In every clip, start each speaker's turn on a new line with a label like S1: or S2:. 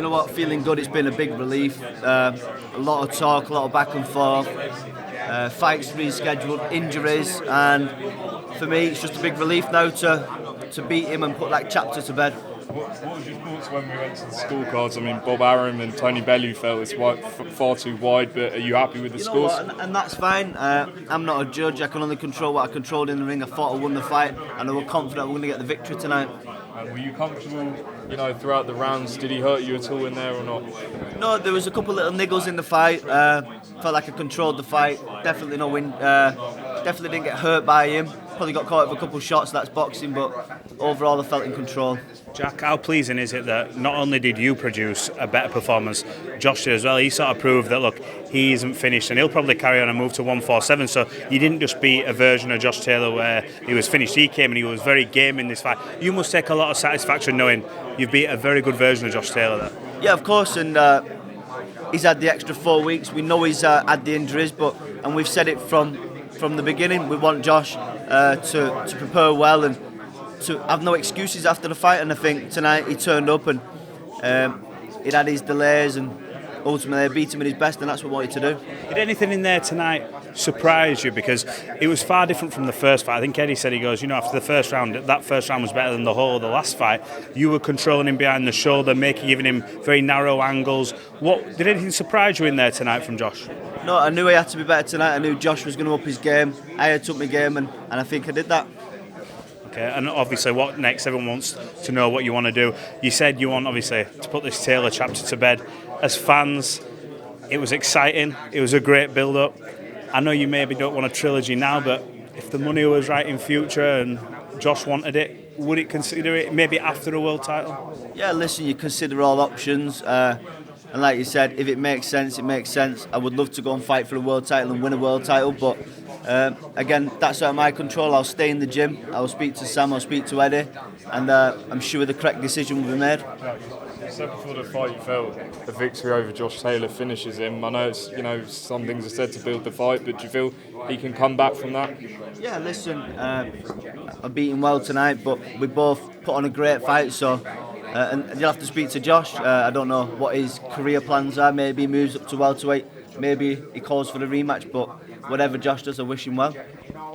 S1: know what? Feeling good. It's been a big relief. A lot of talk, a lot of back and forth. Fights rescheduled, injuries, and for me, it's just a big relief now to beat him and put that chapter to bed.
S2: What was your thoughts when we went to the scorecards? I mean, Bob Arum and Tony Bellew felt it's far too wide, but are you happy with the scores?
S1: And that's fine. I'm not a judge. I can only control what I controlled in the ring. I thought I won the fight, and I was confident we're going to get the victory tonight.
S2: Were you comfortable, throughout the rounds? Did he hurt you at all in there or not?
S1: No, there was a couple little niggles in the fight. Felt like I controlled the fight. Definitely no win. Definitely didn't get hurt by him. Probably got caught with a couple of shots. That's boxing, but overall I felt in control.
S3: Jack, how pleasing is it that not only did you produce a better performance, Josh did as well. He sort of proved that, look, he isn't finished and he'll probably carry on and move to 147. So you didn't just beat a version of Josh Taylor where he was finished. He came and he was very game in this fight. You must take a lot of satisfaction knowing you've beat a very good version of Josh Taylor there.
S1: Yeah, of course, and he's had the extra 4 weeks. We know he's had the injuries, and we've said it from the beginning. We want Josh to prepare well and to have no excuses after the fight, and I think tonight he turned up and he'd had his delays and ultimately I beat him at his best, and that's what I wanted to do.
S3: Did anything in there tonight surprise you? Because it was far different from the first fight. I think Eddie said, he goes, after the first round, that first round was better than the whole of the last fight. You were controlling him behind the shoulder, giving him very narrow angles. Did anything surprise you in there tonight from Josh?
S1: No, I knew he had to be better tonight. I knew Josh was going to up his game. I had to up my game, and I think I did that.
S3: Okay, and obviously what next? Everyone wants to know what you want to do. You said you want, obviously, to put this Taylor chapter to bed. As fans, it was exciting. It was a great build-up. I know you maybe don't want a trilogy now, but if the money was right in future and Josh wanted it, would it consider it maybe after a world title?
S1: Yeah, listen, you consider all options. And like you said, if it makes sense, it makes sense. I would love to go and fight for a world title and win a world title, but again, that's out of my control. I'll stay in the gym, I'll speak to Sam, I'll speak to Eddie, and I'm sure the correct decision will be made.
S2: You said before the fight you felt a victory over Josh Taylor finishes him. I know it's, some things are said to build the fight, but do you feel he can come back from that?
S1: Yeah, listen, I beat him well tonight, but we both put on a great fight, so and you'll have to speak to Josh. I don't know what his career plans are. Maybe he moves up to welterweight, maybe he calls for the rematch, but whatever Josh does, I wish him well.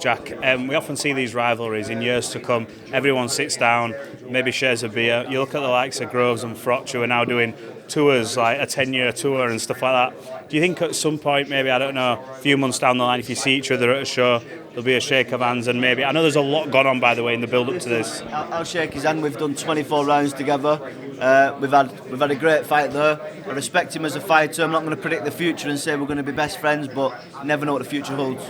S3: Jack, we often see these rivalries in years to come. Everyone sits down, maybe shares a beer. You look at the likes of Groves and Frotch, who are now doing tours, like a 10-year tour and stuff like that. Do you think at some point, maybe, I don't know, a few months down the line, if you see each other at a show, there'll be a shake of hands, and maybe, I know there's a lot gone on, by the way, in the build-up to this.
S1: I'll shake his hand. We've done 24 rounds together. We've had a great fight there. I respect him as a fighter. I'm not going to predict the future and say we're going to be best friends, but you never know what the future holds.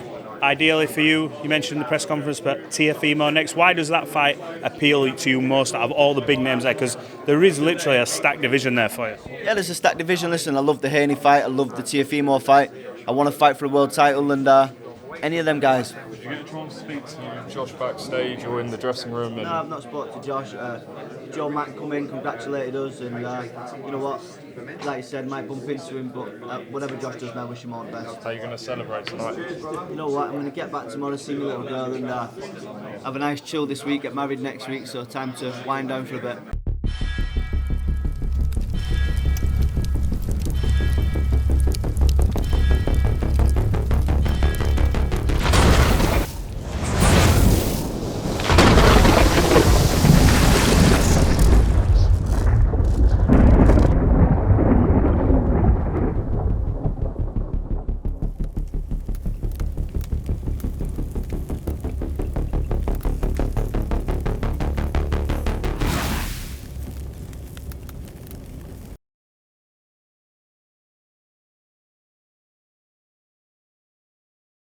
S3: Ideally for you mentioned in the press conference, but Teofimo next. Why does that fight appeal to you most out of all the big names there? Because there is literally a stacked division there for you.
S1: Yeah, there's a stacked division. Listen, I love the Haney fight. I love the Teofimo fight. I want to fight for a world title, and any of them guys.
S2: Did you get a chance to speak to Josh backstage or in the dressing room?
S1: No, I've not spoken to Josh. Joe Mack come in, congratulated us, and you know what? Like you said, might bump into him, but whatever Josh does now, wish him all the best.
S2: How are you going to celebrate tonight?
S1: You know what? I'm going to get back tomorrow, see my little girl, and have a nice chill this week. Get married next week, so time to wind down for a bit.